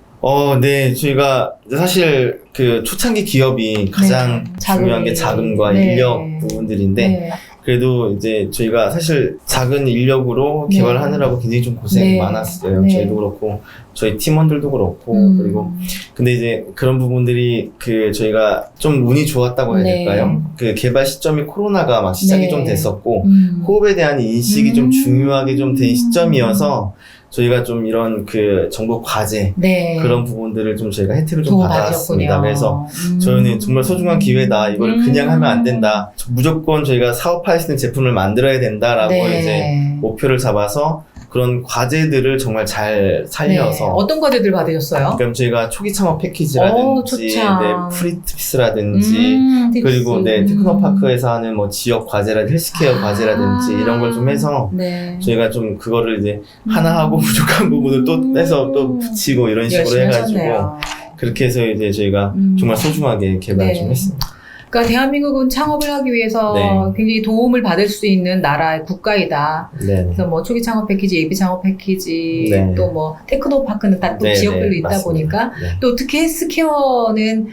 네. 저희가 사실 그 초창기 기업이 가장 중요한 게 자금과 네. 인력 부분들인데 네. 그래도 이제 저희가 사실 작은 인력으로 네. 개발하느라고 굉장히 좀 고생이 네. 많았어요. 네. 저희도 그렇고 저희 팀원들도 그렇고 그리고 근데 이제 그런 부분들이 그 저희가 좀 운이 좋았다고 해야 네. 될까요? 그 개발 시점이 코로나가 막 시작이 네. 좀 됐었고 호흡에 대한 인식이 좀 중요하게 좀 된 시점이어서 저희가 좀 이런 그 정보 과제 네. 그런 부분들을 좀 저희가 혜택을 좀 도움을 받았습니다. 받으셨군요. 그래서 저희는 정말 소중한 기회다. 이걸 그냥 하면 안 된다. 무조건 저희가 사업할 수 있는 제품을 만들어야 된다라고 네. 이제 목표를 잡아서 그런 과제들을 정말 잘 살려서 네. 어떤 과제들 받으셨어요? 그럼 저희가 초기 창업 패키지라든지 초창. 프리팁스라든지 그리고 테크노파크에서 하는 뭐 지역 과제라든지 헬스케어 과제라든지 이런 걸 좀 해서 네. 저희가 좀 그거를 이제 하나 하고 부족한 부분을 또 떼서 또 붙이고 이런 식으로 열심히 해가지고 하셨네요. 그렇게 해서 이제 저희가 정말 소중하게 개발을 네. 좀 했습니다. 그러니까 대한민국은 창업을 하기 위해서 네. 굉장히 도움을 받을 수 있는 나라의 국가이다. 네. 그래서 뭐 초기 창업 패키지, 예비 창업 패키지, 네. 또 뭐 테크노파크는 다 또 네, 지역별로 네, 있다 맞습니다. 보니까 네. 또 특히 헬스케어는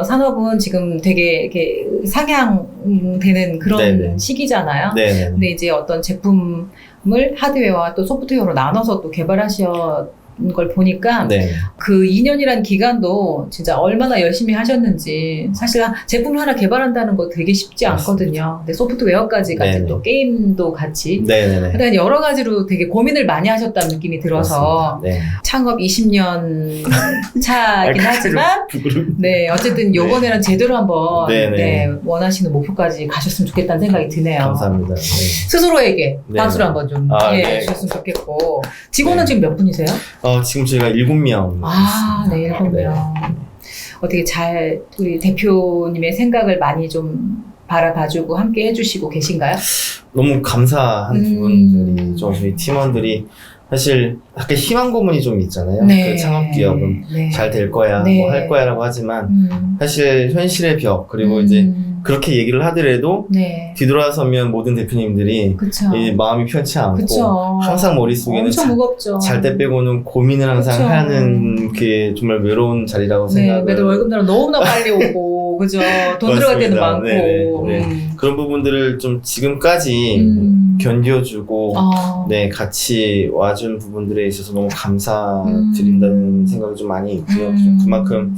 산업은 지금 되게 이렇게 상향되는 그런 네, 네. 시기잖아요. 네. 근데 이제 어떤 제품을 하드웨어와 또 소프트웨어로 나눠서 또 개발하셨 걸 보니까 네. 그 2년이라는 기간도 진짜 얼마나 열심히 하셨는지 사실 제품을 하나 개발한다는 거 되게 쉽지 않거든요. 근데 소프트웨어까지 같이 네네. 또 게임도 같이 네네네. 하여튼 여러 가지로 되게 고민을 많이 하셨다는 느낌이 들어서 맞습니다. 네. 창업 20년 차이긴 하지만 네 어쨌든 요번에는 제대로 한번 네네. 네, 원하시는 목표까지 가셨으면 좋겠다는 생각이 드네요. 감사합니다. 네. 스스로에게 네. 박수를 한번 좀 네. 주셨으면 좋겠고 직원은 네. 지금 몇 분이세요? 지금 저희가 7명. 네, 7명. 어떻게 잘 우리 대표님의 생각을 많이 좀 바라봐주고 함께 해주시고 계신가요? 너무 감사한 부분들이죠. 저희 팀원들이 사실 약간 희망 고문이 좀 있잖아요. 네. 그 창업 기업은 네. 잘 될 거야, 네. 뭐 할 거야라고 하지만 사실 현실의 벽 그리고 이제 그렇게 얘기를 하더라도 네. 뒤돌아서면 모든 대표님들이 그쵸. 이 마음이 편치 않고 그쵸. 항상 머릿속에는 엄청 무겁죠. 잘 때 빼고는 고민을 항상 그쵸. 하는 게 정말 외로운 자리라고 네, 생각을 매달 월급날은 너무나 빨리 오고, 그죠? 돈 들어갈 때는 맞습니다. 많고. 네네. 그런 부분들을 좀 지금까지 견뎌주고 네 같이 와준 부분들에 있어서 너무 감사드린다는 생각이 좀 많이 있고요. 좀 그만큼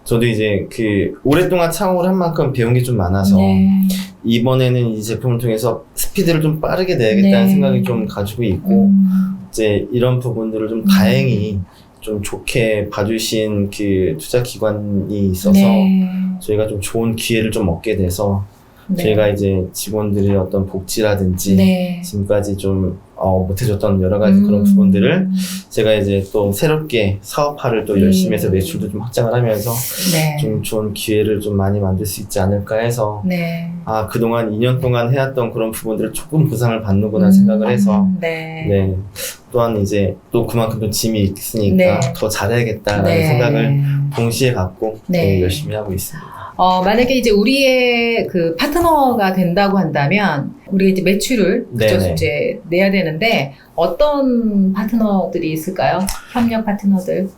저도 이제 그 오랫동안 창업을 한 만큼 배운 게 좀 많아서 네. 이번에는 이 제품을 통해서 스피드를 좀 빠르게 내야겠다는 네. 생각이 좀 가지고 있고 이제 이런 부분들을 좀 다행히 좀 좋게 봐주신 그 투자 기관이 있어서 네. 저희가 좀 좋은 기회를 좀 얻게 돼서 네. 저희가 이제 직원들의 어떤 복지라든지 네. 지금까지 좀 못해줬던 여러 가지 그런 부분들을 제가 이제 또 새롭게 사업화를 또 열심히 해서 매출도 좀 확장을 하면서 네. 좀 좋은 기회를 좀 많이 만들 수 있지 않을까 해서 네. 그동안 2년 동안 해왔던 그런 부분들을 조금 보상을 받는구나 생각을 해서 네. 또한 이제 또 그만큼 또 짐이 있으니까 네. 더 잘해야겠다라는 네. 생각을 동시에 갖고 네. 열심히 하고 있습니다. 만약에 이제 우리의 그 파트너가 된다고 한다면, 우리가 이제 매출을 그쪽 이제 내야 되는데, 어떤 파트너들이 있을까요? 협력 파트너들.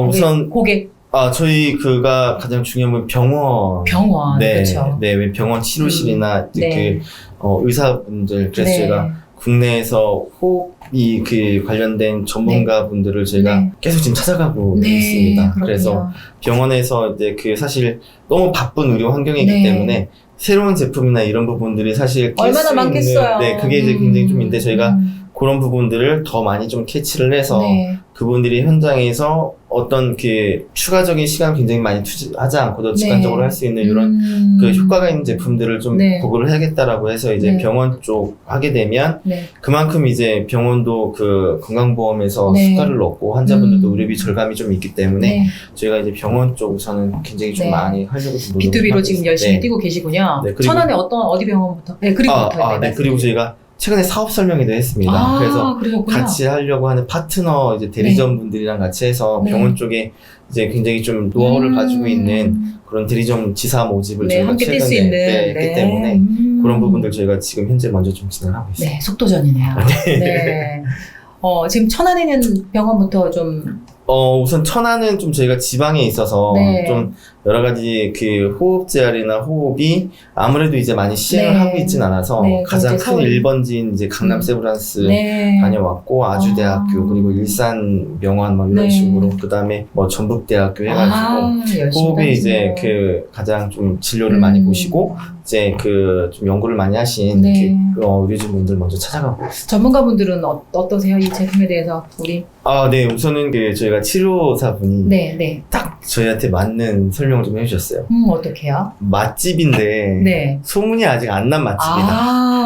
우선. 고객. 저희 그가 가장 중요한 건 병원. 네, 그렇죠. 네, 병원 치료실이나 의사분들. 그래서 저희가 국내에서 호흡이 그 관련된 전문가분들을 저희가 계속 지금 찾아가고 있습니다. 그렇군요. 그래서 병원에서 이제 그 사실 너무 바쁜 의료 환경이기 때문에 새로운 제품이나 이런 부분들이 사실 얼마나 많겠어요. 네, 그게 이제 굉장히 좀 있는데 저희가 그런 부분들을 더 많이 좀 캐치를 해서 그분들이 현장에서 어떤 그 추가적인 시간 굉장히 많이 투자하지 않고도 직관적으로 할 수 있는 이런 그 효과가 있는 제품들을 좀 보급을 해야겠다라고 해서 이제 병원 쪽 하게 되면 그만큼 이제 병원도 그 건강보험에서 수가를 얻고 환자분들도 의료비 절감이 좀 있기 때문에 저희가 이제 병원 쪽 우선은 굉장히 좀 많이 하려고 좀 B2B로 지금 열심히 뛰고 계시군요. 천안에 어디 병원부터? 그리고 저희가 최근에 사업 설명회도 했습니다. 그래서 그러셨구나. 같이 하려고 하는 파트너 이제 대리점 분들이랑 같이 해서 병원 쪽에 이제 굉장히 좀 노하우를 가지고 있는 그런 대리점 지사 모집을 저희가 함께 뛸 수 있는 했기 때문에 그런 부분들 저희가 지금 현재 먼저 좀 진행하고 있습니다. 네, 속도전이네요. 네. 지금 천안에 있는 병원부터 좀 우선 천안은 좀 저희가 지방에 있어서 좀 여러 가지 그 호흡재활이나 호흡이 아무래도 이제 많이 시행을 하고 있진 않아서 가장 큰 1번지인 이제 강남 세브란스 다녀왔고 아주대학교 그리고 일산병원 뭐 이런 식으로 그 다음에 뭐 전북대학교 해가지고 호흡이 이제 그 가장 좀 진료를 많이 보시고 이제 그 좀 연구를 많이 하신 의료진분들 먼저 찾아가고 있습니다. 전문가분들은 어떠세요? 이 제품에 대해서 네, 우선은 그 저희가 치료사분이 딱 저희한테 맞는 설명을 좀 해주셨어요. 어떻게요? 맛집인데 소문이 아직 안 난 맛집이다.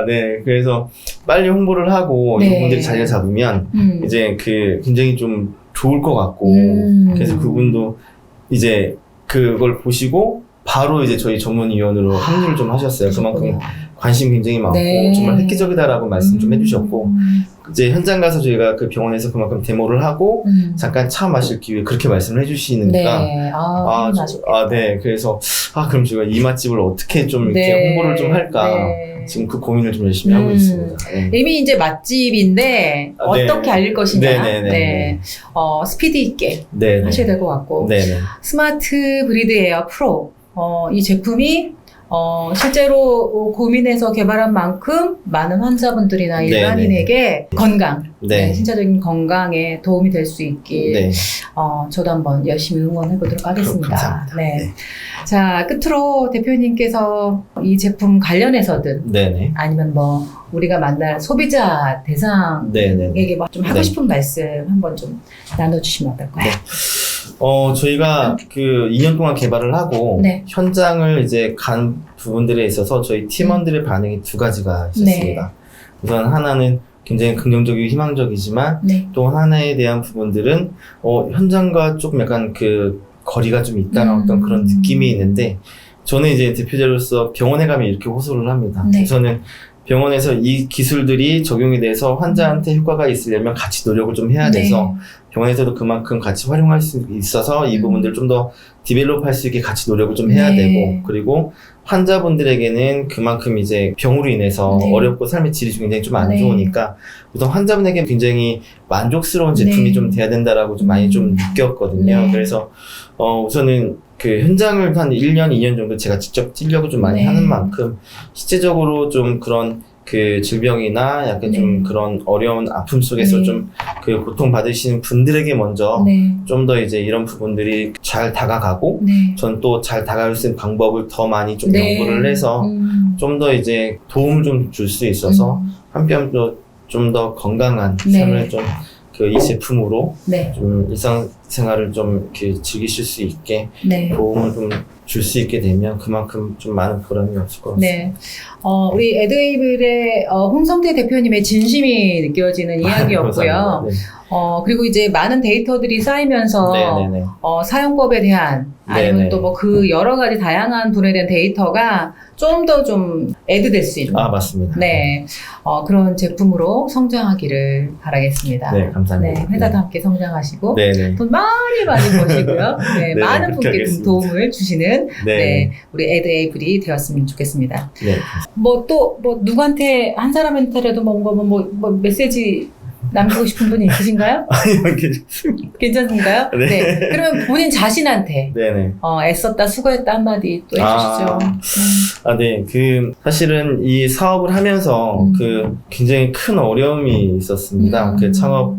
네. 그래서 빨리 홍보를 하고 이분들이 자리를 잡으면 이제 그 굉장히 좀 좋을 것 같고 그래서 그분도 이제 그걸 보시고 바로 이제 저희 전문위원으로 합류를 좀 하셨어요. 그만큼 관심 굉장히 많고 정말 획기적이다라고 말씀 좀 해주셨고 이제 현장 가서 저희가 그 병원에서 그만큼 데모를 하고 잠깐 차 마실 기회에 그렇게 말씀을 해주시니까 네. 그래서 그럼 저희가 이 맛집을 어떻게 좀 이렇게 홍보를 좀 할까 지금 그 고민을 좀 열심히 하고 있습니다. 이미 이제 맛집인데 어떻게 알릴 것이냐 스피드 있게 하셔야 될 것 같고 스마트 브리드 에어 프로 이 제품이 실제로 고민해서 개발한 만큼 많은 환자분들이나 일반인에게 건강, 신체적인 건강에 도움이 될 수 있길 저도 한번 열심히 응원해 보도록 하겠습니다. 자, 끝으로 대표님께서 이 제품 관련해서든 아니면 뭐 우리가 만날 소비자 대상에게 좀 하고 싶은 말씀 한번 좀 나눠주시면 어떨까요? 저희가 그 2년 동안 개발을 하고 현장을 이제 간 부분들에 있어서 저희 팀원들의 반응이 두 가지가 있었습니다. 우선 하나는 굉장히 긍정적이고 희망적이지만 또 하나에 대한 부분들은 현장과 조금 약간 그 거리가 좀 있다는 어떤 그런 느낌이 있는데 저는 이제 대표자로서 병원에 가면 이렇게 호소를 합니다. 우선은 병원에서 이 기술들이 적용이 돼서 환자한테 효과가 있으려면 같이 노력을 좀 해야 돼서 병원에서도 그만큼 같이 활용할 수 있어서 이 부분들을 좀 더 디벨롭 할 수 있게 같이 노력을 좀 해야 되고 그리고 환자분들에게는 그만큼 이제 병으로 인해서 어렵고 삶의 질이 굉장히 좀 안 좋으니까 우선 환자분에게 굉장히 만족스러운 제품이 좀 돼야 된다라고 좀 많이 좀 느꼈거든요. 그래서 우선은 그 현장을 한 1년, 2년 정도 제가 직접 찌려고 좀 많이 하는 만큼 실제적으로 좀 그런 그 질병이나 약간 좀 그런 어려운 아픔 속에서 좀 그 고통 받으시는 분들에게 먼저 좀 더 이제 이런 부분들이 잘 다가가고 전 또 잘 다가갈 수 있는 방법을 더 많이 좀 연구를 해서 좀 더 이제 도움을 좀 줄 수 있어서 한편 좀 더 건강한 삶을 좀 그 이 제품으로 좀 일상생활을 좀 이렇게 즐기실 수 있게 도움을 좀 줄 수 있게 되면 그만큼 좀 많은 보람이 없을 것 같습니다. 우리 에드웨이블의 홍성태 대표님의 진심이 느껴지는 이야기였고요. 그리고 이제 많은 데이터들이 쌓이면서 사용법에 대한 아니면 또 뭐 그 여러 가지 다양한 분에 대한 데이터가 좀 더 좀 애드될 수 있는 맞습니다. 그런 제품으로 성장하기를 바라겠습니다. 감사합니다. 회사도 함께 성장하시고 또 많이 버시고요. 네, 네, 많은 그렇게 분께 좀 하겠습니다. 도움을 주시는 네. 네, 우리 에드에이블이 되었으면 좋겠습니다. 네. 뭐 또 누구한테 한 사람한테라도 뭐 메시지 남기고 싶은 분이 있으신가요? 아니요, 괜찮습니다. 괜찮은가요? 네. 그러면 본인 자신한테 네네. 애썼다, 수고했다 한마디 또 해주시죠. 네. 사실은 이 사업을 하면서 굉장히 큰 어려움이 있었습니다. 창업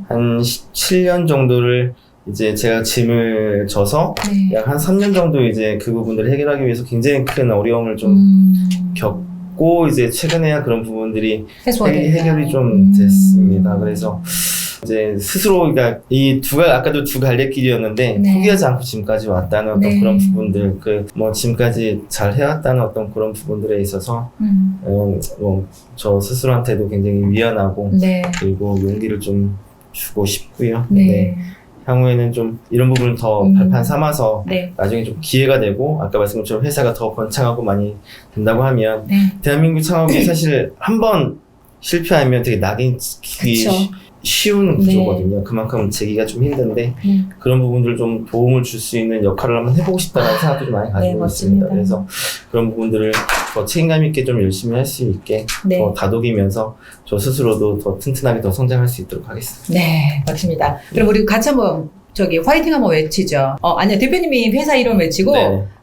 한 7년 정도를 이제 제가 짐을 져서 네. 약 한 3년 정도 이제 그 부분들을 해결하기 위해서 굉장히 큰 어려움을 좀 겪고 이제 최근에야 그런 부분들이 해결이 좀 됐습니다. 그래서 이제 스스로 그러니까 아까도 두 갈래길이었는데 네. 포기하지 않고 지금까지 왔다는 어떤 네. 그런 부분들 지금까지 잘 해왔다는 어떤 그런 부분들에 있어서 저 스스로한테도 굉장히 미안하고 네. 그리고 용기를 좀 주고 싶고요. 네. 향후에는 좀 이런 부분을 더 발판 삼아서 네. 나중에 좀 기회가 되고 아까 말씀드린 것처럼 회사가 더 번창하고 많이 된다고 하면 네. 대한민국 창업이 사실 한 번 실패하면 되게 낙인 찍기 쉬운 구조거든요. 그만큼 재기가 좀 힘든데 그런 부분들 좀 도움을 줄 수 있는 역할을 한번 해보고 싶다는 생각도 좀 많이 가지고 있습니다. 그래서 그런 부분들을 더 책임감 있게 좀 열심히 할 수 있게 더 다독이면서 저 스스로도 더 튼튼하게 더 성장할 수 있도록 하겠습니다. 네, 맞습니다. 그럼 우리 같이 한번 화이팅 한번 외치죠. 아니요, 대표님이 회사 이름 외치고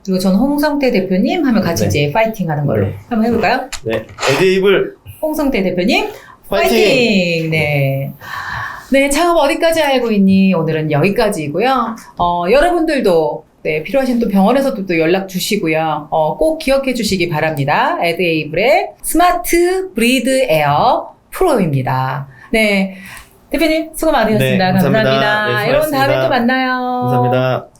그리고 전 홍성태 대표님 하면 같이 이제 파이팅 하는 걸로 한번 해볼까요? 네, 에드에이블 홍성태 대표님 파이팅! 네. 네, 창업 어디까지 알고 있니? 오늘은 여기까지이고요. 여러분들도 필요하신 또 병원에서도 또 연락 주시고요. 꼭 기억해 주시기 바랍니다. 에드에이블의 스마트 브리드 에어 프로입니다. 네. 대표님, 수고 많으셨습니다. 네, 감사합니다. 감사합니다. 네, 여러분, 다음에 또 만나요. 감사합니다.